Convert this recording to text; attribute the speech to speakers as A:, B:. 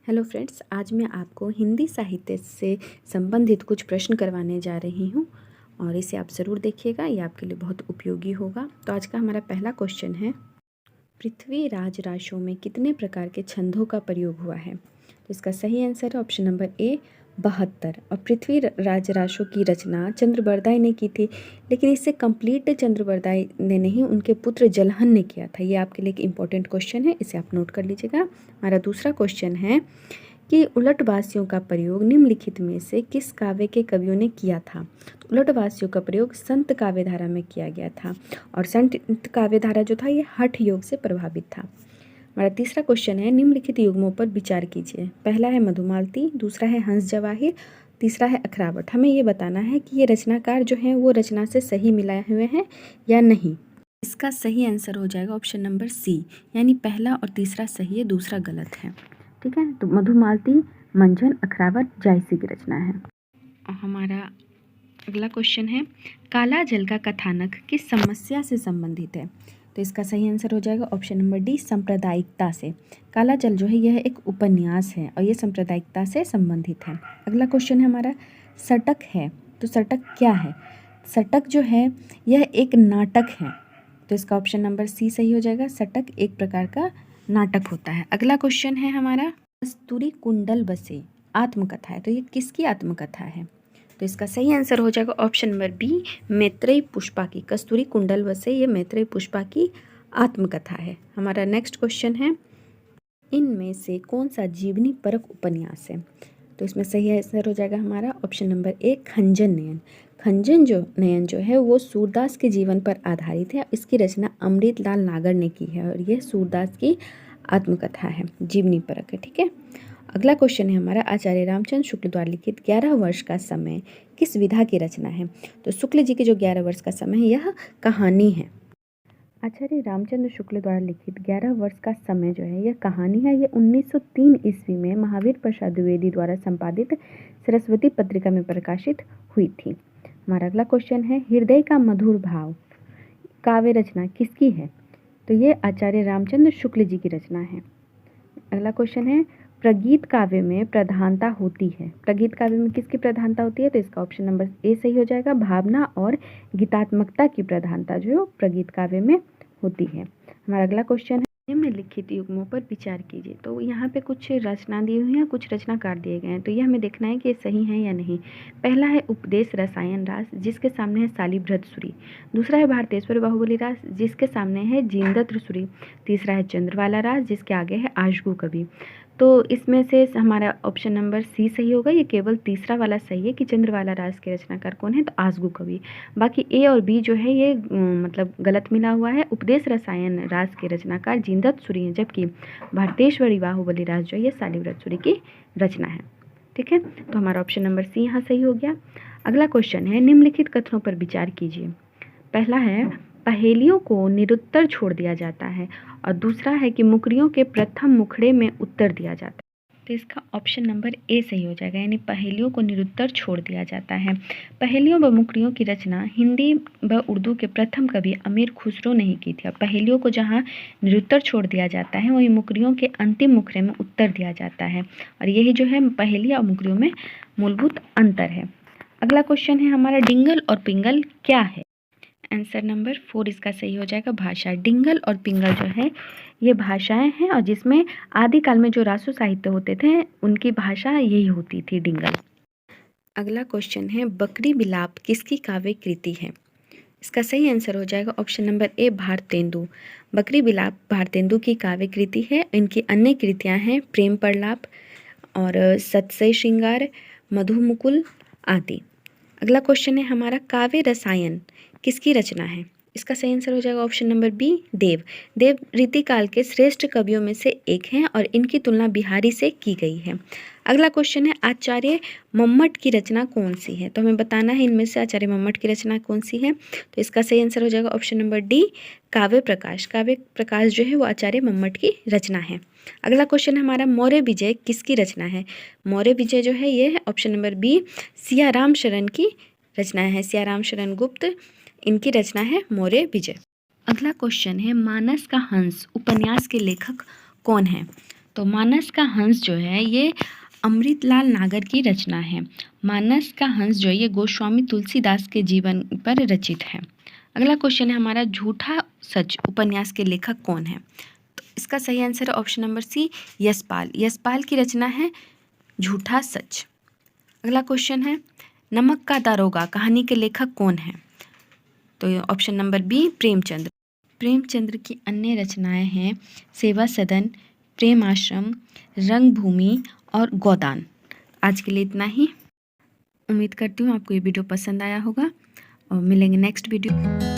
A: Hello friends, आज मैं आपको हिंदी साहित्य से संबंधित कुछ प्रश्न करवाने जा रही हूँ और इसे आप ज़रूर देखिएगा। ये आपके लिए बहुत उपयोगी होगा। तो आज का हमारा पहला क्वेश्चन है, पृथ्वी राज राशों में कितने प्रकार के छंदों का प्रयोग हुआ है? तो इसका सही आंसर है ऑप्शन नंबर ए 72। और पृथ्वी राज राशों की रचना चंद्रबरदाई ने की थी, लेकिन इसे कंप्लीट चंद्रबरदाई ने नहीं, उनके पुत्र जलहन ने किया था। ये आपके लिए एक इम्पॉर्टेंट क्वेश्चन है, इसे आप नोट कर लीजिएगा। हमारा दूसरा क्वेश्चन है कि उलटवासियों का प्रयोग निम्नलिखित में से किस काव्य के कवियों ने किया था? तो उलटवासियों का प्रयोग संत काव्यधारा में किया गया था और संत काव्यधारा जो था ये हठ योग से प्रभावित था। हमारा तीसरा क्वेश्चन है, निम्नलिखित युग्मों पर विचार कीजिए। पहला है मधुमालती, दूसरा है हंस जवाहिर, तीसरा है अखरावट। हमें ये बताना है कि ये रचनाकार जो हैं वो रचना से सही मिलाए हुए हैं या नहीं। इसका सही आंसर हो जाएगा ऑप्शन नंबर सी, यानी पहला और तीसरा सही है, दूसरा गलत है। ठीक है, तो मधुमालती, मंझन, अखरावट जायसी की रचना है। और हमारा अगला क्वेश्चन है, काला जल का कथानक किस समस्या से संबंधित है? तो इसका सही आंसर हो जाएगा ऑप्शन नंबर डी, सांप्रदायिकता से। काला जल जो है यह एक उपन्यास है और यह सांप्रदायिकता से संबंधित है। अगला क्वेश्चन है हमारा, सटक है, तो सटक क्या है? सटक जो है यह एक नाटक है, तो इसका ऑप्शन नंबर सी सही हो जाएगा। सटक एक प्रकार का नाटक होता है। अगला क्वेश्चन है हमारा, कस्तूरी कुंडल बसे आत्मकथा है, तो ये किसकी आत्मकथा है? तो इसका सही आंसर हो जाएगा option number B, Maitreyi Pushpa की। कस्तूरी कुंडल बसे ये मैत्रेयी पुष्पा की आत्मकथा है। हमारा नेक्स्ट क्वेश्चन है, इनमें से कौन सा जीवनी परक उपन्यास है? तो इसमें सही आंसर हो जाएगा हमारा ऑप्शन नंबर ए, खंजन नयन। खंजन जो नयन जो है वो सूरदास के जीवन पर आधारित है। इसकी रचना अमृतलाल नागर ने की है और यह सूरदास की आत्मकथा है, जीवनी परक है। ठीक है, अगला क्वेश्चन है हमारा, आचार्य रामचंद्र शुक्ल द्वारा लिखित 11 वर्ष का समय किस विधा की रचना है? तो शुक्ल जी के जो 11 वर्ष का समय है यह कहानी है। आचार्य रामचंद्र शुक्ल द्वारा लिखित 11 वर्ष का समय जो है यह कहानी है। यह 1903 ईस्वी में महावीर प्रसाद द्विवेदी द्वारा संपादित सरस्वती पत्रिका में प्रकाशित हुई थी। हमारा अगला क्वेश्चन है, हृदय का मधुर भाव काव्य रचना किसकी है? तो ये आचार्य रामचंद्र शुक्ल जी की रचना है। अगला क्वेश्चन है, प्रगीत काव्य में प्रधानता होती है। प्रगीत काव्य में किसकी प्रधानता होती है? तो इसका ऑप्शन नंबर ए सही हो जाएगा। भावना और गीतात्मकता की प्रधानता जो प्रगीत काव्य में होती है। हमारा अगला क्वेश्चन है, निम्नलिखित युग्मों पर विचार कीजिए। तो यहाँ पे कुछ रचना दी हुई है, कुछ रचनाकार दिए गए हैं, तो ये हमें देखना है कि ये सही है या नहीं। पहला है उपदेश रसायन रास, जिसके सामने है शालिभृत सूरी। दूसरा है भारतेश्वर बाहुबली रास, जिसके सामने है जीनदत्त सूरी। तीसरा है चंद्रवाला रास, जिसके आगे है आशगु कवि। तो इसमें से हमारा ऑप्शन नंबर सी सही होगा। ये केवल तीसरा वाला सही है कि चंद्रवाला रास के रचनाकार कौन है, तो आशगु कवि। बाकी ए और बी जो है ये मतलब गलत मिला हुआ है। उपदेश रसायन रास के रचनाकार जीनदत्त सूरी हैं, जबकि भारतेश्वरी बाहुबली रास जो है ये शालिभृत सूरी की रचना है। ठीक है, तो हमारा ऑप्शन नंबर सी यहाँ सही हो गया। अगला क्वेश्चन है, निम्नलिखित कथनों पर विचार कीजिए। पहला है, पहेलियों को निरुत्तर छोड़ दिया जाता है, और दूसरा है कि मुकरियों के प्रथम मुखड़े में उत्तर दिया जाता है। तो इसका ऑप्शन नंबर ए सही हो जाएगा, यानी पहेलियों को निरुत्तर छोड़ दिया जाता है। पहेलियों व मुकरियों की रचना हिंदी व उर्दू के प्रथम कवि अमीर खुसरो ने ही की थी। और पहेलियों को जहाँ निरुत्तर छोड़ दिया जाता है वहीं मुकरियों के अंतिम मुखड़े में उत्तर दिया जाता है, और यही जो है पहेली और मुकरियों में मूलभूत अंतर है। अगला क्वेश्चन है हमारा, डिंगल और पिंगल क्या है? आंसर नंबर 4 इसका सही हो जाएगा, भाषा। डिंगल और पिंगल जो है ये भाषाएं हैं, और जिसमें आदिकाल में जो रासो साहित्य होते थे उनकी भाषा यही होती थी, डिंगल। अगला क्वेश्चन है, बकरी बिलाप किसकी काव्य कृति है? इसका सही आंसर हो जाएगा ऑप्शन नंबर ए, भारतेंदु। बकरी बिलाप भारतेंदु की काव्य कृति है। इनकी अन्य कृतियां हैं प्रेम प्रलाप और सत्सय श्रृंगार, मधुमुकुल आदि। अगला क्वेश्चन है हमारा, काव्य रसायन किसकी रचना है? इसका सही आंसर हो जाएगा ऑप्शन नंबर बी, देव। देव रीतिकाल के श्रेष्ठ कवियों में से एक हैं और इनकी तुलना बिहारी से की गई है। अगला क्वेश्चन है, आचार्य मम्मट की रचना कौन सी है? तो हमें बताना है इनमें से आचार्य मम्मट की रचना कौन सी है। तो इसका सही आंसर हो जाएगा ऑप्शन नंबर डी, काव्य प्रकाश। काव्य प्रकाश जो है वो आचार्य मम्मट की रचना है। अगला क्वेश्चन हमारा, मौर्य विजय किसकी रचना है? मौर्य विजय जो है ये है ऑप्शन नंबर बी, सियाराम शरण की रचना है। सियाराम शरण गुप्त इनकी रचना है मौर्य विजय। अगला क्वेश्चन है, मानस का हंस उपन्यास के लेखक कौन है? तो मानस का हंस जो है ये अमृतलाल नागर की रचना है। मानस का हंस जो है ये गोस्वामी तुलसीदास के जीवन पर रचित है। अगला क्वेश्चन है हमारा, झूठा सच उपन्यास के लेखक कौन है? तो इसका सही आंसर है option number C, Yashpal. Yashpal की रचना है झूठा सच। अगला क्वेश्चन है, नमक का दारोगा कहानी के लेखक कौन है? तो option number B, Premchandra. Premchandra की अन्य रचनाएं हैं सेवा सदन, प्रेम आश्रम, रंगभूमि और गोदान। आज के लिए इतना ही। उम्मीद करती हूँ आपको ये वीडियो पसंद आया होगा और मिलेंगे नेक्स्ट वीडियो।